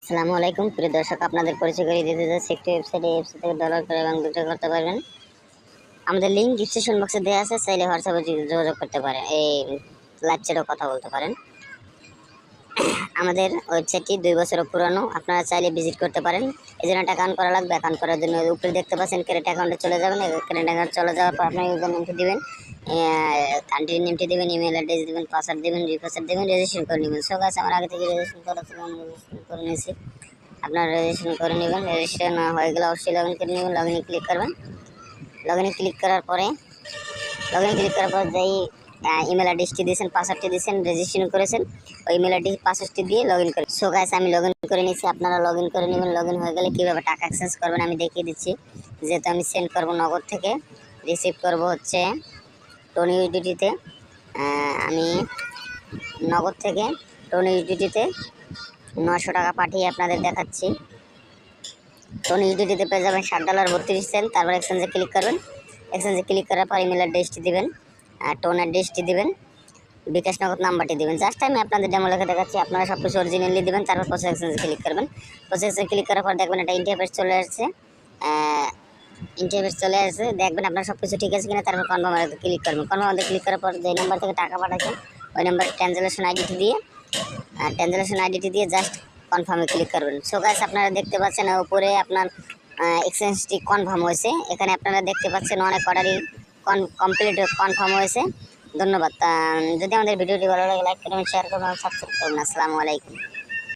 আসসালামু আলাইকুম প্রিয় দর্শক, আপনাদের পরিচয় করিয়ে দিতে যাচ্ছি একটি ওয়েবসাইট। এই ওয়েবসাইট থেকে ডলার করে এবং বিক্রয় করতে পারবেন। আমাদের লিঙ্ক ডিসক্রিপশন বক্সে দেওয়া আছে, চাইলে হোয়াটসঅ্যাপে যোগাযোগ করতে পারেন, এই লাইভ চ্যাটেও কথা বলতে পারেন। আমাদের ওয়েবসাইটটি 2 বছরের পুরানো, আপনারা চাইলে ভিজিট করতে পারেন। এই জন্য একটা অ্যাকাউন্ট করা লাগবে। অ্যাকাউন্ট করার জন্য উপরে দেখতে পাচ্ছেন ক্রেডিট অ্যাকাউন্টে চলে যাবেন। ক্রেডিট অ্যাকাউন্ট চলে যাওয়ার পর আপনার ইউজার নেমটি দেবেন, কান্ট্রি নেমটি দেবেন, ইমেল অ্যাড্রেস দেবেন, পাসওয়ার্ড দেবেন, রিপাসওয়ার্ড দেবেন, রেজিস্ট্রেশন করে নেবেন। সব আছে, আমার আগে থেকে রেজিস্ট্রেশন করা ছিল, আমি রেজিস্ট্রেশন করে নিয়েছি। আপনারা রেজিস্ট্রেশন করে নেবেন। রেজিস্ট্রেশন হয়ে গেলে অবশ্যই লগ ইন করে নেবেন। লগ ইনে ক্লিক করবেন। লগ ইনে ক্লিক করার পরে যেই ইমেল অ্যাড্রেসটি দিয়েছেন, পাসওয়ার্ডটি দিয়েছেন, রেজিস্ট্রেশন করেছেন, ওই ইমেল অ্যাড্রেস পাসওয়ার্ডটি দিয়ে লগ ইন করেন। সো গাইস, আমি লগ ইন করে নিয়েছি, আপনারা লগ ইন করে নেবেন। লগ ইন হয়ে গেলে কীভাবে টাকা এক্সচেঞ্জ করবেন আমি দেখিয়ে দিচ্ছি। যেহেতু আমি সেন্ড করবো নগদ থেকে, রিসিভ করব হচ্ছে টোন ইউডিটিতে। আমি নগদ থেকে টোন ইউডিটিতে 900 টাকা পাঠিয়ে আপনাদের দেখাচ্ছি। টোন ইউডিটিতে পেয়ে যাবেন $7.32। তারপর এক্সচেঞ্জে ক্লিক করবেন। এক্সচেঞ্জে ক্লিক করার পর ইমেল অ্যাড্রেসটি দেবেন, টোন অ্যাড্রেসটি দেবেন, বিকাশ নগদ নাম্বারটি দেবেন। জাস্ট আমি আপনাদের ডেমো লেখা দেখাচ্ছি, আপনারা সব কিছু অরিজিনালি দেবেন। তারপর প্রসেস এক্সচেঞ্জে ক্লিক করবেন। প্রসেস এক্সচেঞ্জে ক্লিক করার পর দেখবেন একটা ইন্টারফেস চলে আসছে। দেখবেন আপনার সব কিছু ঠিক আছে কিনা। তারপর কনফার্মে ক্লিক করবেন। কনফার্মে ক্লিক করার পর যে নাম্বার থেকে টাকা পাঠাচ্ছেন ওই নাম্বারে ট্রানজ্যাকশন আইডিটি দিয়ে জাস্ট কনফার্মে ক্লিক করবেন। সো গাইস, আপনারা দেখতে পাচ্ছেন উপরে আপনার এক্সচেঞ্জটি কনফার্ম হয়েছে। এখানে আপনারা দেখতে পাচ্ছেন অনেক অর্ডারই কমপ্লিট কনফার্ম হয়েছে। ধন্যবাদ। যদি আমাদের ভিডিওটি ভালো লাগে লাইক করবেন, শেয়ার করবেন, সাবস্ক্রাইব করবেন। আসসালামু আলাইকুম।